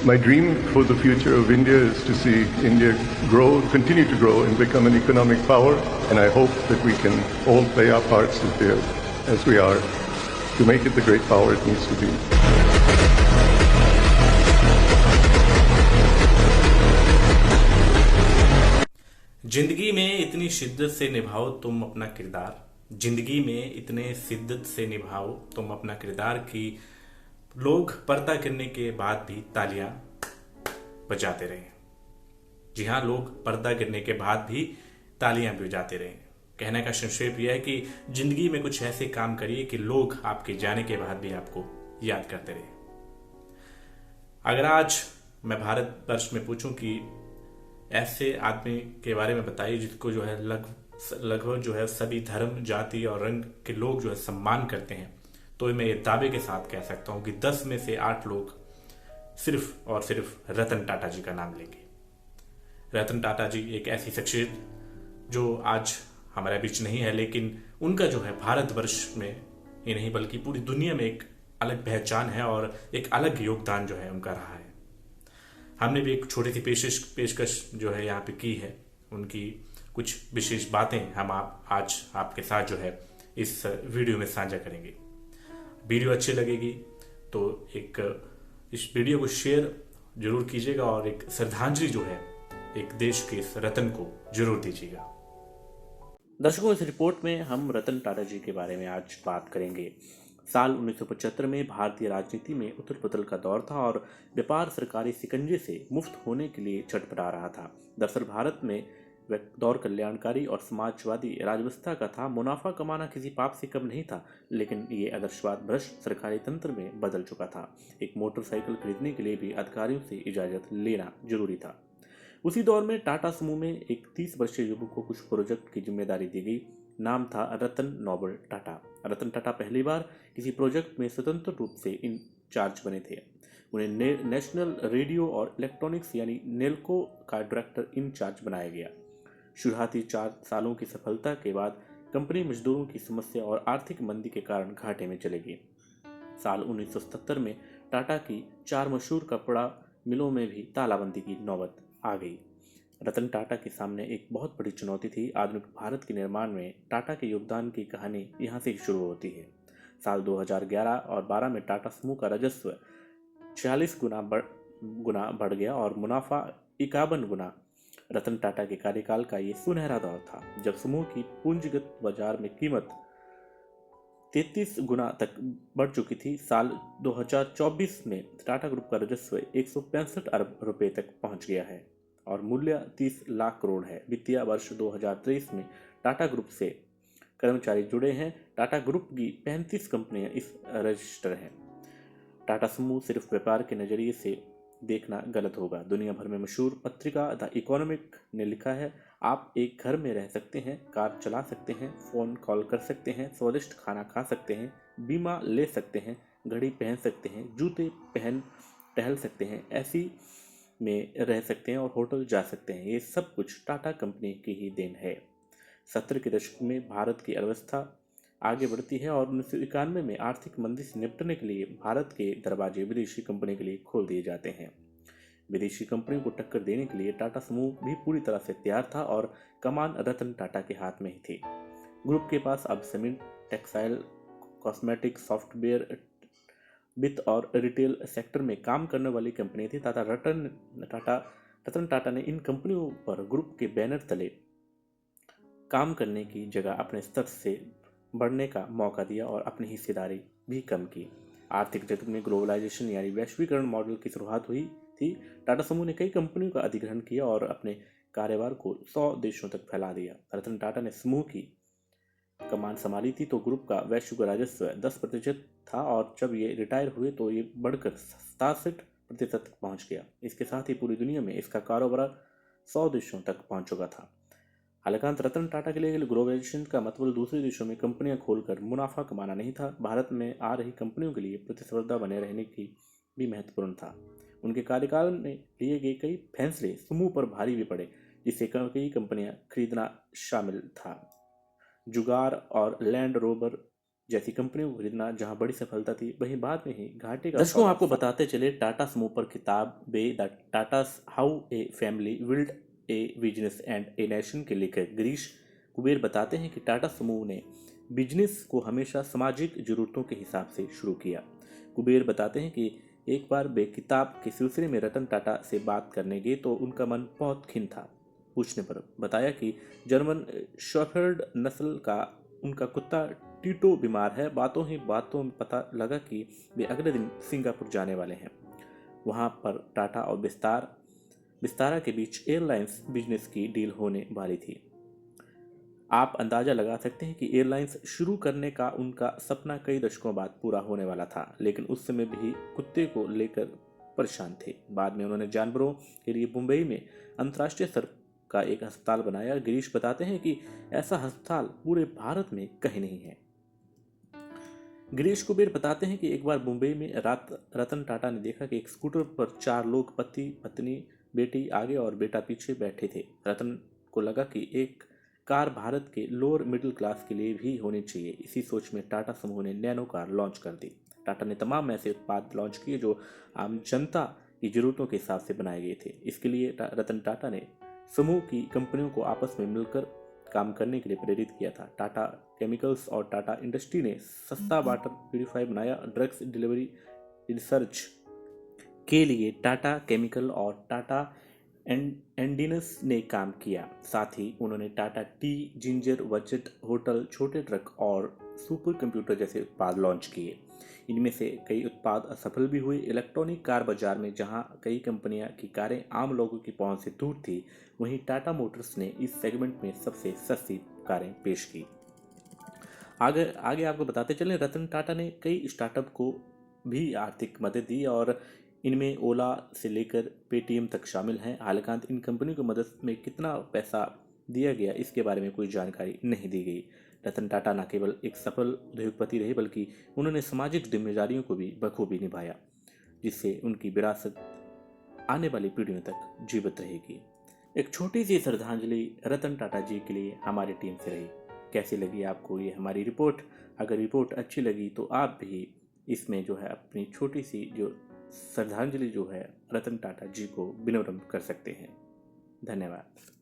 My dream for the future of India is to see India grow, continue to grow, and become an economic power. And I hope that we can all play our parts as we are to make it the great power it needs to be. जिंदगी में इतनी शिद्दत से निभाओ तुम अपना किरदार, जिंदगी में इतने शिद्दत से निभाओ तुम अपना किरदार कि लोग पर्दा गिरने के बाद भी तालियां बजाते रहे। जी हाँ, लोग पर्दा गिरने के बाद भी तालियां बजाते रहे। कहने का संक्षेप यह है कि जिंदगी में कुछ ऐसे काम करिए कि लोग आपके जाने के बाद भी आपको याद करते रहे। अगर आज मैं भारतवर्ष में पूछूं कि ऐसे आदमी के बारे में बताइए जिसको जो है लगभग जो है सभी धर्म, जाति और रंग के लोग जो है सम्मान करते हैं, तो मैं ये दावे के साथ कह सकता हूं कि 10 में से 8 लोग सिर्फ और सिर्फ रतन टाटा जी का नाम लेंगे। रतन टाटा जी एक ऐसी शख्सियत जो आज हमारे बीच नहीं है, लेकिन उनका जो है भारतवर्ष में ही नहीं बल्कि पूरी दुनिया में एक अलग पहचान है और एक अलग योगदान जो है उनका रहा है। हमने भी एक छोटी सी पेशकश जो है यहाँ पे की है, उनकी कुछ विशेष बातें हम आज आपके साथ जो है इस वीडियो में साझा करेंगे। वीडियो अच्छी लगेगी तो इस वीडियो को शेयर जरूर कीजिएगा और एक श्रद्धांजलि जो है एक देश के इस रतन को जरूर दीजिएगा। दर्शकों, इस रिपोर्ट में हम रतन टाटा जी के बारे में आज बात करेंगे। साल 1975 में भारतीय राजनीति में उथल पुथल का दौर था और व्यापार सरकारी शिकंजे से मुक्त होने के लिए छटपटा रहा था। दरअसल भारत में वह दौर कल्याणकारी और समाजवादी राजव्यवस्था का था। मुनाफा कमाना किसी पाप से कम नहीं था, लेकिन ये आदर्शवाद भ्रष्ट सरकारी तंत्र में बदल चुका था। एक मोटरसाइकिल खरीदने के लिए भी अधिकारियों से इजाजत लेना जरूरी था। उसी दौर में टाटा समूह में एक 30 वर्षीय युवक को कुछ प्रोजेक्ट की जिम्मेदारी दी गई। नाम था रतन नोबल टाटा। रतन टाटा पहली बार किसी प्रोजेक्ट में स्वतंत्र रूप से इंचार्ज बने थे। उन्हें नेशनल रेडियो और इलेक्ट्रॉनिक्स यानी नेल्को का डायरेक्टर इंचार्ज बनाया गया। शुरुआती 4 सालों की सफलता के बाद कंपनी मजदूरों की समस्या और आर्थिक मंदी के कारण घाटे में चले गई। साल 1977 में टाटा की 4 मशहूर कपड़ा मिलों में भी तालाबंदी की नौबत आ गई। रतन टाटा के सामने एक बहुत बड़ी चुनौती थी। आधुनिक भारत के निर्माण में टाटा के योगदान की कहानी यहाँ से शुरू होती है। साल 2011 और 12 में टाटा समूह का राजस्व 46 गुना बढ़ गया और मुनाफा 51 गुना। रतन टाटा के कार्यकाल का ये सुनहरा दौर था जब समूह की पूंजीगत बाजार में कीमत 33 गुना तक बढ़ चुकी थी। साल 2024 में टाटा ग्रुप का राजस्व 165 अरब रुपए तक पहुंच गया है और मूल्य 30 लाख करोड़ है। वित्तीय वर्ष 2023 में टाटा ग्रुप से कर्मचारी जुड़े हैं। टाटा ग्रुप की 35 कंपनियां इस रजिस्टर हैं। टाटा समूह सिर्फ व्यापार के नजरिए से देखना गलत होगा। दुनिया भर में मशहूर पत्रिका द इकोनॉमिक ने लिखा है, आप एक घर में रह सकते हैं, कार चला सकते हैं, फोन कॉल कर सकते हैं, स्वादिष्ट खाना खा सकते हैं, बीमा ले सकते हैं, घड़ी पहन सकते हैं, जूते पहन टहल सकते हैं, ऐसी में रह सकते हैं और होटल जा सकते हैं। ये सब कुछ टाटा कंपनी की ही देन है। 70 के दशक में भारत की अर्थव्यवस्था आगे बढ़ती है और 1991 में आर्थिक मंदी से निपटने के लिए भारत के दरवाजे विदेशी कंपनी के लिए खोल दिए जाते हैं। विदेशी कंपनियों को टक्कर देने के लिए टाटा समूह भी पूरी तरह से तैयार था और कमान रतन टाटा के हाथ में ही थी। ग्रुप के पास अब सीमेंट, टेक्सटाइल, कॉस्मेटिक, सॉफ्टवेयर, वित्त और रिटेल सेक्टर में काम करने वाली कंपनी थी। रतन टाटा ने इन कंपनियों पर ग्रुप के बैनर तले काम करने की जगह अपने स्तर से बढ़ने का मौका दिया और अपनी हिस्सेदारी भी कम की। आर्थिक जगत में ग्लोबलाइजेशन यानी वैश्वीकरण मॉडल की शुरुआत हुई थी। टाटा समूह ने कई कंपनियों का अधिग्रहण किया और अपने कारोबार को 100 देशों तक फैला दिया। रतन टाटा ने समूह की कमान संभाली थी तो ग्रुप का वैश्विक राजस्व 10% था और जब ये रिटायर हुए तो ये बढ़कर 67% तक पहुंच गया। इसके साथ ही पूरी दुनिया में इसका कारोबार 100 देशों तक पहुंच चुका था। हालांकि रतन टाटा के लिए ग्लोबलाइजेशन का मतलब दूसरे देशों में कंपनियां खोलकर मुनाफा कमाना नहीं था। भारत में आ रही कंपनियों के लिए प्रतिस्पर्धा बने रहने की भी महत्वपूर्ण था। उनके कार्यकाल में लिए गए कई फैसले समूह पर भारी भी पड़े, जिससे कई कंपनियां खरीदना शामिल था। जुगार और लैंड रोवर जैसी कंपनियों को खरीदना जहां बड़ी सफलता थी, वहीं बाद में ही घाटे का दशकों आपको बताते चले टाटा समूह पर किताब the Tatas how a family build a business and a nation के लेखक गिरीश कुबेर बताते हैं कि टाटा समूह ने बिजनेस को हमेशा सामाजिक जरूरतों के हिसाब से शुरू किया। कुबेर बताते हैं कि एक बार वे किताब के सिलसिले में रतन टाटा से बात करने गए तो उनका मन बहुत खिन्न था। पूछने पर बताया कि जर्मन शेफर्ड नस्ल का उनका कुत्ता टीटो बीमार है। बातों ही बातों में पता लगा कि वे अगले दिन सिंगापुर जाने वाले हैं। वहां पर टाटा और विस्तारा के बीच एयरलाइंस बिजनेस की डील होने वाली थी। आप अंदाजा लगा सकते हैं कि एयरलाइंस शुरू करने का उनका सपना कई दशकों बाद पूरा होने वाला था, लेकिन उस समय भी कुत्ते को लेकर परेशान थे। बाद में उन्होंने जानवरों के लिए मुंबई में अंतर्राष्ट्रीय स्तर का एक अस्पताल बनाया। गिरीश बताते हैं कि ऐसा अस्पताल पूरे भारत में कहीं नहीं है। गिरीश कुबेर बताते हैं कि एक बार मुंबई में रतन टाटा ने देखा कि एक स्कूटर पर 4 लोग, पति पत्नी बेटी आगे और बेटा पीछे बैठे थे। रतन को लगा कि एक कार भारत के लोअर मिडिल क्लास के लिए भी होनी चाहिए। इसी सोच में टाटा समूह ने नैनो कार लॉन्च कर दी। टाटा ने तमाम ऐसे उत्पाद लॉन्च किए जो आम जनता की जरूरतों के हिसाब से बनाए गए थे। इसके लिए रतन टाटा ने समूह की कंपनियों को आपस में मिलकर काम करने के लिए प्रेरित किया था। टाटा केमिकल्स और टाटा इंडस्ट्री ने सस्ता वाटर प्यूरिफायर बनाया। ड्रग्स डिलीवरी रिसर्च के लिए टाटा केमिकल और टाटा एंडिनस ने काम किया। साथ ही उन्होंने Tata T, ginger, budget hotel, छोटे ट्रक और सुपर कंप्यूटर जैसे उत्पाद लॉन्च किए। इनमें से कई उत्पाद असफल भी हुए। इलेक्ट्रॉनिक कार बाजार में जहां कई कंपनियां की कारें आम लोगों की पहुंच से दूर थी, वहीं टाटा मोटर्स ने इस सेगमेंट में सबसे सस्ती कारें पेश की। आगे आपको बताते चलें, रतन टाटा ने कई स्टार्टअप को भी आर्थिक मदद दी और इनमें ओला से लेकर पेटीएम तक शामिल हैं। हालांकि इन कंपनियों की मदद में कितना पैसा दिया गया इसके बारे में कोई जानकारी नहीं दी गई। रतन टाटा न केवल एक सफल उद्योगपति रहे, बल्कि उन्होंने सामाजिक जिम्मेदारियों को भी बखूबी निभाया, जिससे उनकी विरासत आने वाली पीढ़ियों तक जीवित रहेगी। एक छोटी सी श्रद्धांजलि रतन टाटा जी के लिए हमारी टीम से रही। कैसी लगी आपको ये हमारी रिपोर्ट? अगर रिपोर्ट अच्छी लगी तो आप भी इसमें जो है अपनी छोटी सी जो श्रद्धांजलि जो है रतन टाटा जी को विनम्र कर सकते हैं। धन्यवाद।